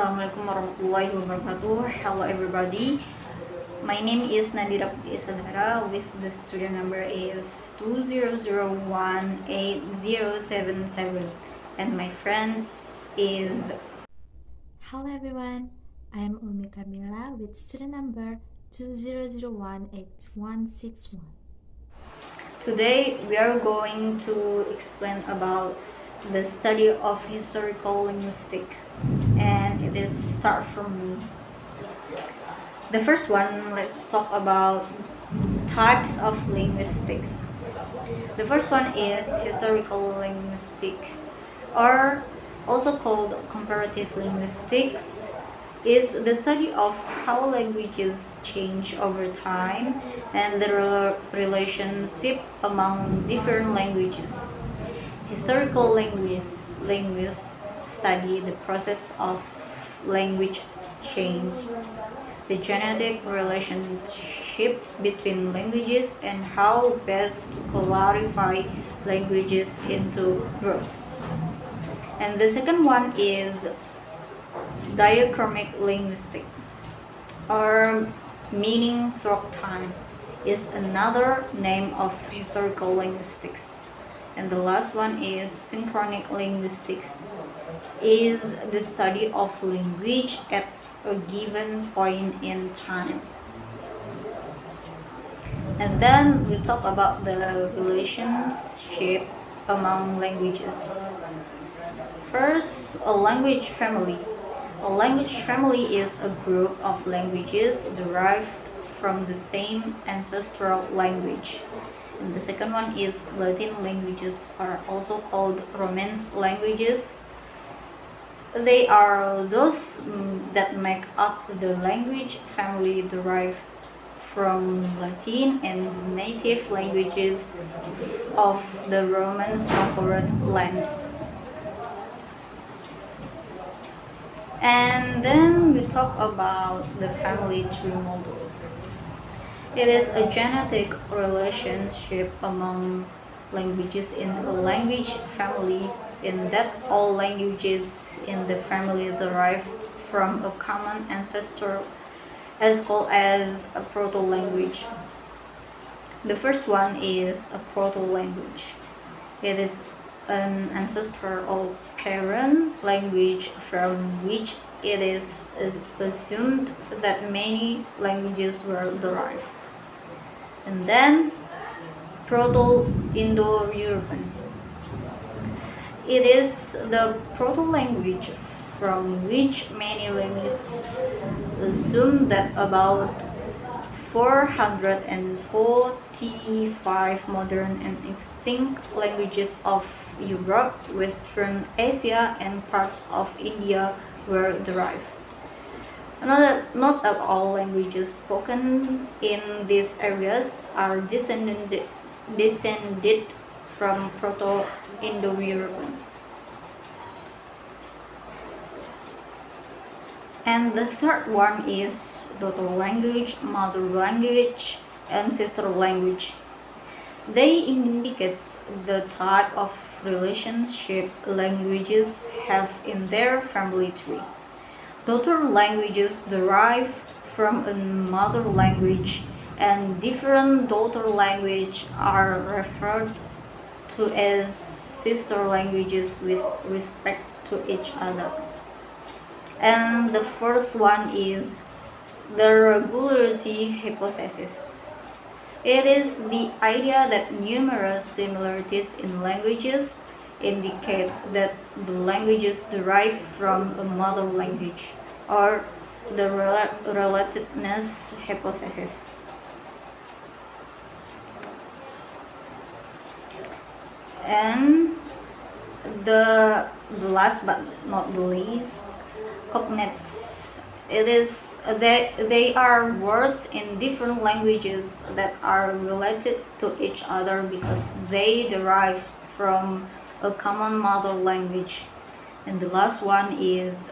Assalamualaikum warahmatullahi wabarakatuh. Hello everybody. My name is Nadira Putri Sadara with the student number is 20018077 and my friends is. Hello everyone, I am Umi Kamila with student number 20018161. Today we are going to explain about the study of historical linguistics, and it is start from me. The first one, let's talk about types of linguistics. The first one is historical linguistics, or also called comparative linguistics, is the study of how languages change over time and the relationship among different languages. Historical linguists study the process of language change, the genetic relationship between languages, and how best to clarify languages into groups. And the second one is diachronic linguistics, or meaning through time, is another name of historical linguistics. And the last one is synchronic linguistics, is the study of language at a given point in time. And then we talk about the relationship among languages. First, a language family. A language family is a group of languages derived from the same ancestral language. And the second one is Latin languages, are also called Romance languages. They are those that make up the language family derived from Latin and native languages of the Romance conquered lands. And then we talk about the family tree model. It is a genetic relationship among languages in a language family, in that all languages in the family derive from a common ancestor as called as a proto-language. The first one is a proto-language. It is an ancestor or parent language from which it is assumed that many languages were derived. And then Proto-Indo-European. It is the proto-language from which many linguists assume that about 445 modern and extinct languages of Europe, Western Asia, and parts of India were derived. Not all languages spoken in these areas are descended from Proto-Indo-European. And the third one is daughter language, mother language, and sister language. They indicate the type of relationship languages have in their family tree. Daughter languages derive from a mother language, and different daughter languages are referred to as sister languages with respect to each other. And the fourth one is the regularity hypothesis. It is the idea that numerous similarities in languages indicate that the languages derive from a mother language, or the relatedness hypothesis. And the last but not the least, cognates. It is they are words in different languages that are related to each other because they derive from a common mother language. And the last one is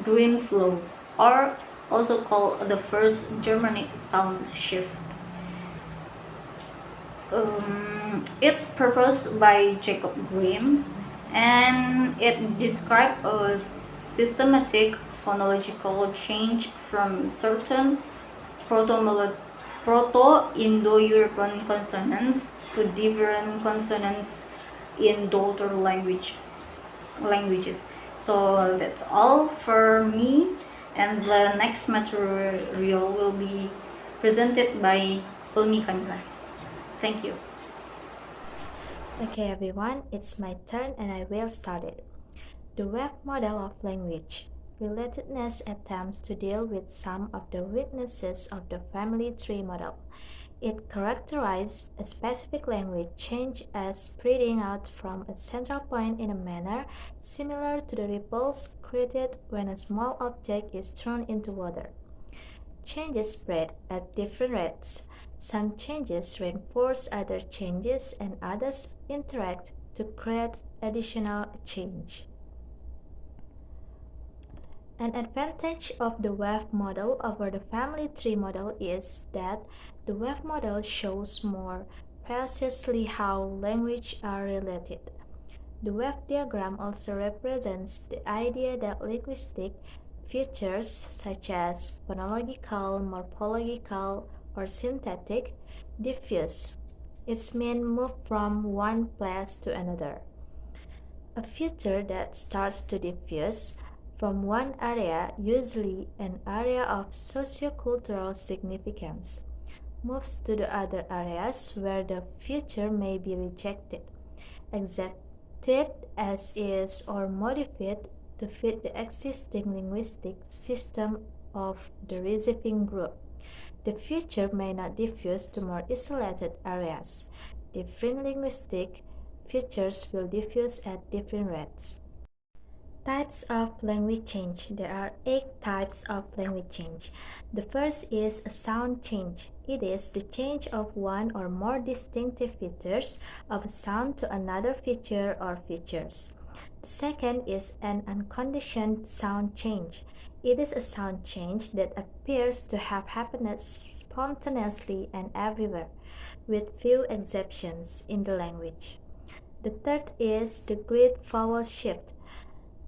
Grimm's law, or also called the first Germanic sound shift. It proposed by Jacob Grimm, and it described a systematic phonological change from certain Proto-Indo-European consonants to different consonants in daughter languages. So that's all for me, and the next material will be presented by Ulmi Kamila. Thank you. Okay everyone, it's my turn and I will start it. The web model of language. Relatedness attempts to deal with some of the weaknesses of the family tree model. It characterizes a specific language change as spreading out from a central point in a manner similar to the ripples created when a small object is thrown into water. Changes spread at different rates. Some changes reinforce other changes and others interact to create additional change. An advantage of the wave model over the family tree model is that the wave model shows more precisely how languages are related. The wave diagram also represents the idea that linguistic features such as phonological, morphological, or syntactic diffuse. Its mean move from one place to another. A feature that starts to diffuse from one area, usually an area of sociocultural significance, moves to the other areas where the feature may be rejected, accepted as is, or modified to fit the existing linguistic system of the receiving group. The feature may not diffuse to more isolated areas. Different linguistic features will diffuse at different rates. Types of language change. There are 8 types of language change. The first is a sound change. It is the change of one or more distinctive features of a sound to another feature or features. The second is an unconditioned sound change. It is a sound change that appears to have happened spontaneously and everywhere, with few exceptions in the language. The third is the grid vowel shift,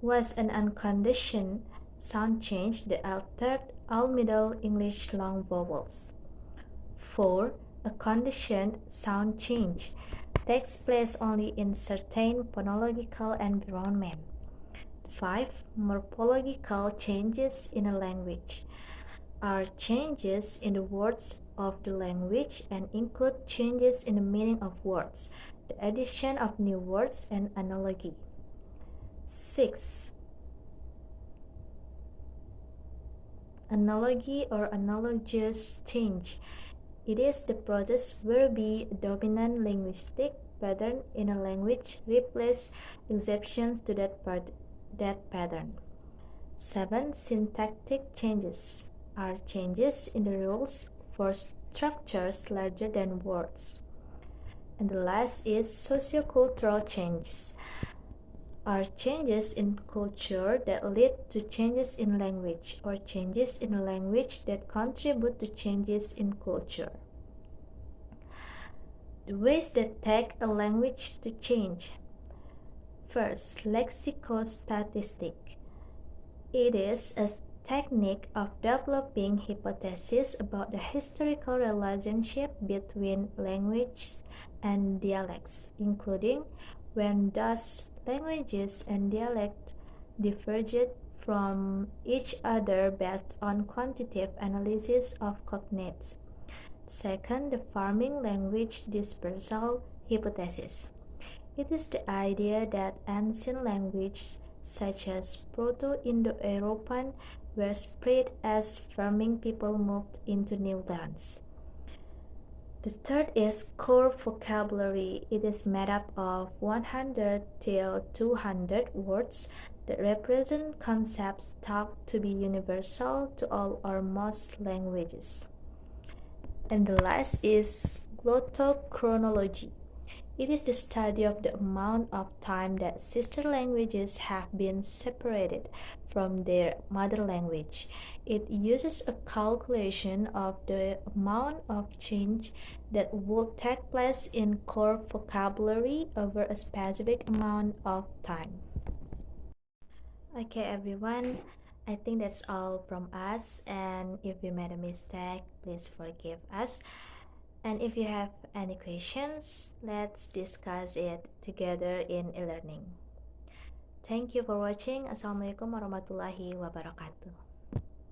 was an unconditioned sound change that altered all Middle English long vowels. 4. A conditioned sound change takes place only in certain phonological environment. 5. Morphological changes in a language are changes in the words of the language and include changes in the meaning of words, the addition of new words, and analogy. 6. Analogy or analogous change. It is the process whereby a dominant linguistic pattern in a language replaces exceptions to that pattern. 7. Syntactic changes are changes in the rules for structures larger than words. And the last is sociocultural changes are changes in culture that lead to changes in language or changes in language that contribute to changes in culture. The ways that take a language to change. First, lexicostatistic. It is a technique of developing hypotheses about the historical relationship between languages and dialects, including when those languages and dialects diverged from each other based on quantitative analysis of cognates. Second, the farming language dispersal hypothesis. It is the idea that ancient languages such as Proto-Indo-European were spread as farming people moved into new lands. The third is core vocabulary. It is made up of 100 till 200 words that represent concepts thought to be universal to all or most languages. And the last is glottochronology. It is the study of the amount of time that sister languages have been separated from their mother language. It uses a calculation of the amount of change that would take place in core vocabulary over a specific amount of time. Okay, everyone, I think that's all from us, and if we made a mistake, please forgive us. And if you have any questions, let's discuss it together in e-learning. Thank you for watching. Assalamualaikum warahmatullahi wabarakatuh.